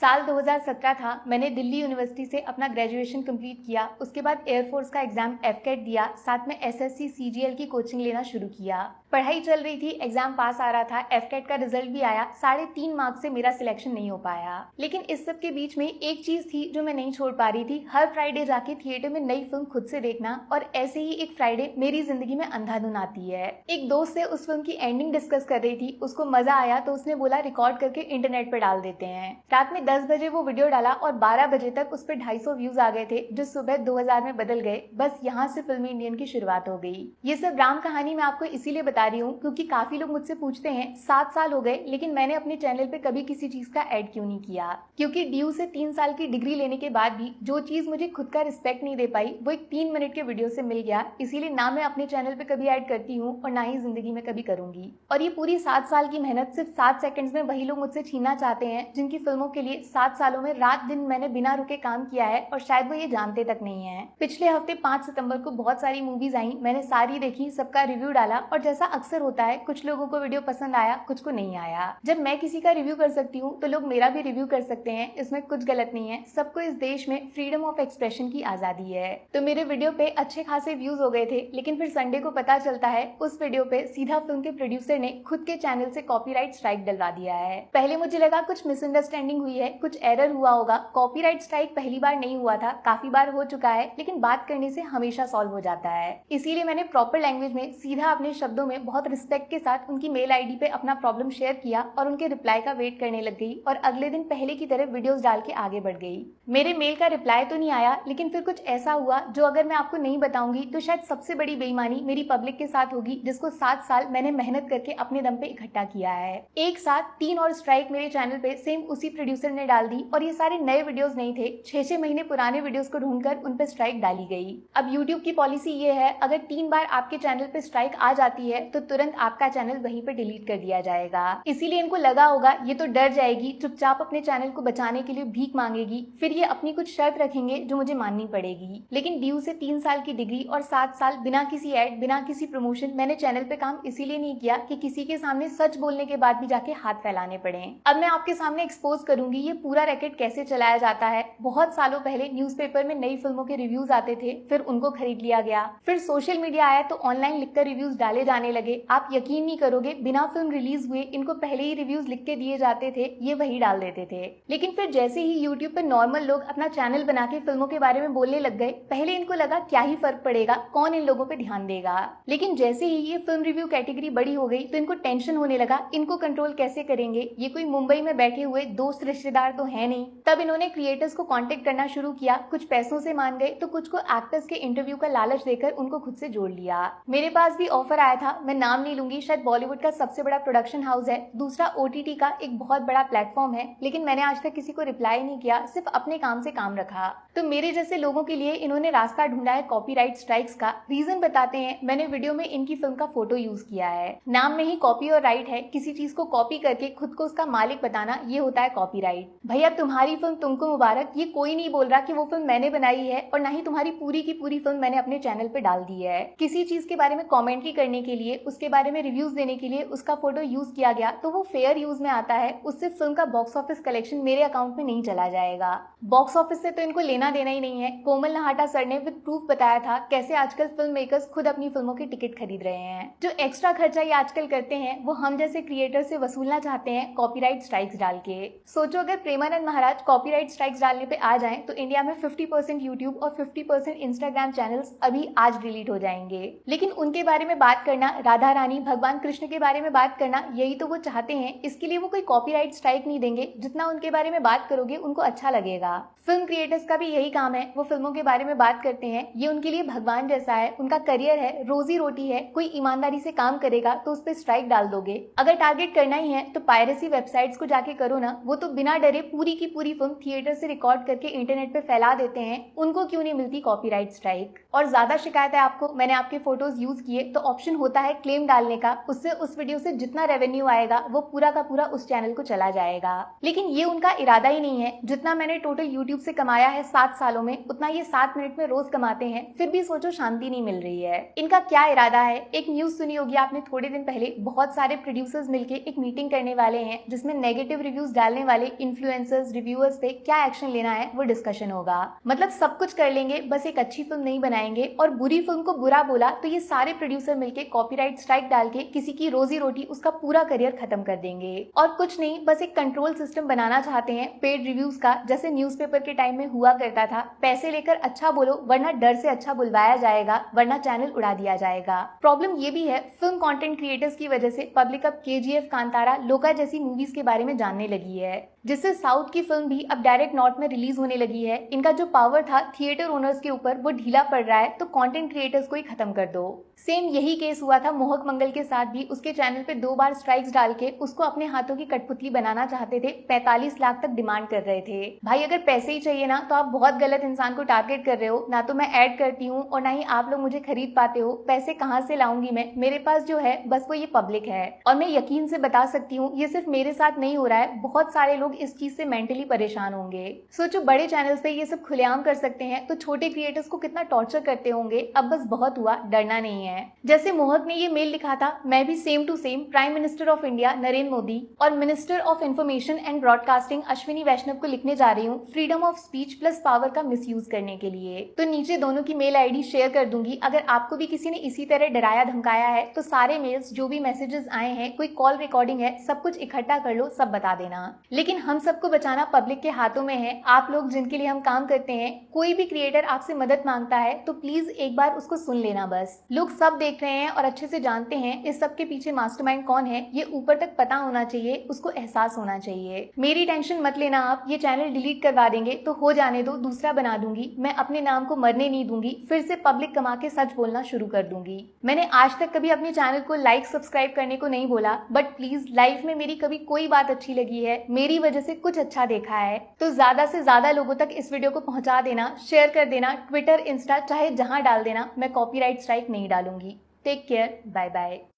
साल 2017 था। मैंने दिल्ली यूनिवर्सिटी से अपना ग्रेजुएशन कंप्लीट किया। उसके बाद एयरफोर्स का एग्जाम एफकेट दिया, साथ में एसएससी सीजीएल की कोचिंग लेना शुरू किया। पढ़ाई चल रही थी, एग्जाम पास आ रहा था, एफकेट का रिजल्ट भी आया। 3.5 मार्क्स से मेरा सिलेक्शन नहीं हो पाया। लेकिन इस सब के बीच में एक चीज थी जो मैं नहीं छोड़ पा रही थी, हर फ्राइडे जाके थिएटर में नई फिल्म खुद से देखना। और ऐसे ही एक फ्राइडे मेरी जिंदगी में अंधाधुन आती है। एक दोस्त से उस फिल्म की एंडिंग डिस्कस कर रही थी, उसको मजा आया तो उसने बोला रिकॉर्ड करके इंटरनेट पे डाल देते हैं। रात में 10 बजे वो वीडियो डाला और 12 बजे तक उस पर 250 व्यूज आ गए थे, जो सुबह 2000 में बदल गए। बस यहाँ से फिल्मी इंडियन की शुरुआत हो गई। ये सब राम कहानी मैं आपको इसीलिए बता रही हूँ क्योंकि काफी लोग मुझसे पूछते हैं 7 साल हो गए लेकिन मैंने अपने चैनल पे कभी किसी चीज का ऐड क्यों नहीं किया। क्योंकि ड्यू से 3 साल की डिग्री लेने के बाद भी जो चीज मुझे खुद का रिस्पेक्ट नहीं दे पाई वो एक 3 मिनट के वीडियो से मिल गया। इसीलिए ना मैं अपने चैनल पे कभी ऐड करती हूँ और ना ही जिंदगी में कभी करूंगी। और ये पूरी 7 साल की मेहनत सिर्फ 7 सेकंड्स में वही लोग मुझसे छीनना चाहते हैं जिनकी फिल्मों के लिए 7 सालों में रात दिन मैंने बिना रुके काम किया है और शायद वो ये जानते तक नहीं है। पिछले हफ्ते 5 सितंबर को बहुत सारी मूवीज आई, मैंने सारी देखी, सबका रिव्यू डाला और जैसा अक्सर होता है कुछ लोगों को वीडियो पसंद आया, कुछ को नहीं आया। जब मैं किसी का रिव्यू कर सकती हूँ तो लोग मेरा भी रिव्यू कर सकते हैं, इसमें कुछ गलत नहीं है। सबको इस देश में फ्रीडम ऑफ एक्सप्रेशन की आजादी है। तो मेरे वीडियो पे अच्छे खासे व्यूज हो गए थे, लेकिन फिर संडे को पता चलता है उस वीडियो पे सीधा फिल्म के प्रोड्यूसर ने खुद के चैनल से कॉपीराइट स्ट्राइक डलवा दिया है। पहले मुझे लगा कुछ मिसअंडरस्टैंडिंग हुई है, कुछ एरर हुआ होगा। कॉपीराइट स्ट्राइक पहली बार नहीं हुआ था, काफी बार हो चुका है, लेकिन बात करने से हमेशा सॉल्व हो जाता है। इसीलिए मैंने प्रॉपर लैंग्वेज में सीधा अपने शब्दों में बहुत रिस्पेक्ट के साथ उनकी मेल आईडी पे अपना प्रॉब्लम शेयर किया और उनके रिप्लाई का वेट करने लग गई और अगले दिन पहले की तरह वीडियोस डाल के आगे बढ़ गई। मेरे मेल का रिप्लाई तो नहीं आया, लेकिन फिर कुछ ऐसा हुआ जो अगर मैं आपको नहीं बताऊंगी तो शायद सबसे बड़ी बेईमानी मेरी पब्लिक के साथ होगी, जिसको 7 साल मैंने मेहनत करके अपने दम पे इकट्ठा किया है। एक साथ 3 और स्ट्राइक मेरे चैनल पे सेम उसी प्रोड्यूसर ने डाल दी और ये सारे नए वीडियोस नहीं थे, 6-6 महीने पुराने वीडियोस को ढूंढकर उन पे स्ट्राइक डाली गई। अब यूट्यूब की पॉलिसी ये है, अगर 3 बार आपके चैनल पे स्ट्राइक आ जाती है तो तुरंत आपका चैनल वहीं पे डिलीट कर दिया जाएगा। इसीलिए इनको लगा होगा ये तो डर जाएगी, चुपचाप अपने चैनल को बचाने के लिए भीख मांगेगी, फिर ये अपनी कुछ शर्त रखेंगे जो मुझे माननी पड़ेगी। लेकिन ड्यू से 3 साल की डिग्री और 7 साल बिना किसी ऐड, बिना किसी प्रमोशन मैंने चैनल पे काम इसीलिए नहीं किया कि किसी के सामने सच बोलने के बाद भी जाके हाथ फैलाने पड़े। अब मैं आपके सामने एक्सपोज करूंगी ये पूरा रैकेट कैसे चलाया जाता है। बहुत सालों पहले न्यूज़पेपर में नई फिल्मों के रिव्यूज आते थे, फिर उनको खरीद लिया गया। फिर सोशल मीडिया आया तो ऑनलाइन लिखकर रिव्यूज डाले जाने लगे। आप यकीन नहीं करोगे, बिना फिल्म रिलीज हुए इनको पहले ही रिव्यूज लिख के दिए जाते थे, ये वही डाल देते थे। लेकिन फिर जैसे ही यूट्यूब पर नॉर्मल लोग अपना चैनल बना के फिल्मों के बारे में बोलने लग गए, पहले इनको लगा क्या ही फर्क पड़ेगा, कौन इन लोगों पे ध्यान देगा। लेकिन जैसे ही ये फिल्म रिव्यू कैटेगरी बड़ी हो गई तो इनको टेंशन होने लगा, इनको कंट्रोल कैसे करेंगे, ये कोई मुंबई में बैठे हुए दोस्त रिश्तेदार तो है नहीं। तब इन्होंने क्रिएटर्स को कांटेक्ट करना शुरू किया, कुछ पैसों से मान गए तो कुछ को एक्टर्स के इंटरव्यू का लालच देकर उनको खुद से जोड़ लिया। मेरे पास भी ऑफर आया था, मैं नाम नहीं लूंगी, शायद बॉलीवुड का सबसे बड़ा प्रोडक्शन हाउस है, दूसरा ओटीटी का एक बहुत बड़ा प्लेटफॉर्म है, लेकिन मैंने आज तक किसी को रिप्लाई नहीं किया, सिर्फ अपने काम से काम रखा। तो मेरे जैसे लोगों के लिए इन्होंने रास्ता ढूंढा है कॉपीराइट स्ट्राइक्स का। रीजन बताते हैं, मैंने वीडियो में इनकी फिल्म का फोटो यूज किया है। नाम में ही कॉपी और राइट है, किसी चीज को कॉपी करके खुद को उसका मालिक बताना, ये होता है कॉपीराइट। भैया तुम्हारी फिल्म तुमको मुबारक, ये कोई नहीं बोल रहा कि वो फिल्म मैंने बनाई है और ना ही तुम्हारी पूरी की पूरी फिल्म मैंने अपने चैनल पे डाल दी है। किसी चीज के बारे में कमेंट्री करने के लिए, उसके बारे में रिव्यूज देने के लिए उसका फोटो यूज किया गया तो वो फेयर यूज में आता है, उससे फिल्म का बॉक्स ऑफिस कलेक्शन मेरे अकाउंट में नहीं चला जाएगा। बॉक्स ऑफिस से तो इनको लेना देना ही नहीं है। कोमल नहाटा सर ने विद प्रूफ बताया था कैसे आजकल फिल्म मेकर्स खुद अपनी फिल्मों के टिकट खरीद रहे हैं। जो एक्स्ट्रा खर्चा ये आजकल करते हैं वो हम जैसे क्रिएटर से वसूलना चाहते हैं कॉपीराइट स्ट्राइक्स डाल के। सोचो अगर प्रेमानंद महाराज कॉपीराइट स्ट्राइक्स डालने पे आ जाएं तो इंडिया में 50% यूट्यूब और 50% इंस्टाग्राम चैनल्स अभी आज डिलीट हो जाएंगे। लेकिन उनके बारे में बात करना, राधा रानी, भगवान कृष्ण के बारे में बात करना, यही तो वो चाहते हैं। इसके लिए वो कोई कॉपीराइट स्ट्राइक नहीं देंगे, जितना उनके बारे में बात करोगे उनको अच्छा लगेगा। फिल्म क्रिएटर्स का भी यही काम है, वो फिल्मों के बारे में बात करते हैं। ये उनके लिए भगवान जैसा है, उनका करियर है, रोजी रोटी है। कोई ईमानदारी से काम करेगा तो उस पर स्ट्राइक डाल दोगे। अगर टारगेट करना ही है तो पायरेसी वेबसाइट्स को जाके करो ना, वो तो बिना डरे पूरी की पूरी फिल्म थिएटर से रिकॉर्ड करके इंटरनेट पे फैला देते हैं, उनको क्यों नहीं मिलती कॉपीराइट स्ट्राइक। और ज्यादा शिकायत है आपको, मैंने आपके फोटोज यूज किए तो ऑप्शन होता है है क्लेम डालने का, उससे उस वीडियो से जितना रेवेन्यू आएगा वो पूरा का पूरा उस चैनल को चला जाएगा। लेकिन ये उनका इरादा ही नहीं है। जितना मैंने टोटल यूट्यूब से कमाया है 7 सालों में, उतना ये 7 मिनट में रोज कमाते हैं, फिर भी सोचो शांति नहीं मिल रही है। इनका क्या इरादा है? एक न्यूज सुनी होगी आपने थोड़े दिन पहले, बहुत सारे प्रोड्यूसर्स मिलके एक मीटिंग करने वाले हैं जिसमें नेगेटिव रिव्यूज डालने वाले इन्फ्लुएंसर्स, रिव्यूअर्स पे क्या एक्शन लेना है वो डिस्कशन होगा। मतलब सब कुछ कर लेंगे, बस एक अच्छी फिल्म नहीं बनाएंगे, और बुरी फिल्म को बुरा बोला तो ये सारे प्रोड्यूसर मिलके कॉपीराइट स्ट्राइक डाल के किसी की रोजी रोटी, उसका पूरा करियर खत्म कर देंगे। और कुछ नहीं, बस एक कंट्रोल सिस्टम बनाना चाहते हैं पेड रिव्यूज का, जैसे न्यूज़पेपर के टाइम में हुआ करता था। पैसे लेकर अच्छा बोलो, वरना डर से अच्छा बुलवाया जाएगा, वरना चैनल उड़ा दिया जाएगा। प्रॉब्लम ये भी है, फिल्म कंटेंट क्रिएटर्स की वजह से पब्लिक अब केजीएफ, कांतारा, लोका जैसी मूवीज के बारे में जानने लगी है, जिससे साउथ की फिल्म भी अब डायरेक्ट नॉर्थ में रिलीज होने लगी है। इनका जो पावर था थिएटर ओनर्स के ऊपर वो ढीला पड़ रहा है, तो कंटेंट क्रिएटर्स को ही खत्म कर दो। सेम यही केस हुआ था मोहक मंगल के साथ भी। उसके चैनल पे 2 बार स्ट्राइक्स डाल के उसको अपने हाथों की कठपुतली बनाना चाहते थे, 45 लाख तक डिमांड कर रहे थे। भाई अगर पैसे ही चाहिए ना तो आप बहुत गलत इंसान को टारगेट कर रहे हो। ना तो मैं ऐड करती हूँ और ना ही आप लोग मुझे खरीद पाते हो। पैसे कहाँ से लाऊंगी मैं? मेरे पास जो है बस वो ये पब्लिक है। और मैं यकीन से बता सकती हूँ ये सिर्फ मेरे साथ नहीं हो रहा है, बहुत सारे लोग इस चीज से मेंटली परेशान होंगे। सोचो बड़े चैनल्स पे ये सब खुलेआम कर सकते हैं तो छोटे क्रिएटर्स को कितना टॉर्चर करते होंगे। अब बस बहुत हुआ, डरना नहीं है। जैसे मोहक ने ये मेल लिखा था, मैं भी same to same prime minister of India Narendra Modi और minister of information and broadcasting Ashwini Vaishnaw को लिखने जा रही हूँ freedom of speech plus power का मिसयूज करने के लिए। तो नीचे दोनों की मेल आईडी शेयर कर दूंगी। अगर आपको भी किसी ने इसी तरह डराया धमकाया है तो सारे मेल्स, जो भी मैसेजेस आए हैं, कोई कॉल रिकॉर्डिंग है, सब कुछ इकट्ठा कर लो, सब बता देना। लेकिन हम सबको बचाना पब्लिक के हाथों में है। आप लोग जिनके लिए हम काम करते हैं, कोई भी क्रिएटर आपसे मदद मांगता है तो प्लीज एक बार उसको सुन लेना। बस लोग सब देख रहे हैं और अच्छे से जानते हैं इस सब के पीछे मास्टरमाइंड कौन है, ये ऊपर तक पता होना चाहिए, उसको एहसास होना चाहिए। मेरी टेंशन मत लेना आप, ये चैनल डिलीट करवा देंगे तो हो जाने दो, दूसरा बना दूंगी। मैं अपने नाम को मरने नहीं दूंगी, फिर से पब्लिक कमा के सच बोलना शुरू कर दूंगी। मैंने आज तक कभी अपने चैनल को लाइक सब्सक्राइब करने को नहीं बोला, बट प्लीज लाइफ में मेरी कभी कोई बात अच्छी लगी है, मेरी वजह से कुछ अच्छा देखा है तो ज्यादा से ज्यादा लोगों तक इस वीडियो को पहुंचा देना, शेयर कर देना, ट्विटर, इंस्टा चाहे जहां डाल देना। मैं कॉपीराइट स्ट्राइक नहीं डालूंगी। Take care, bye bye.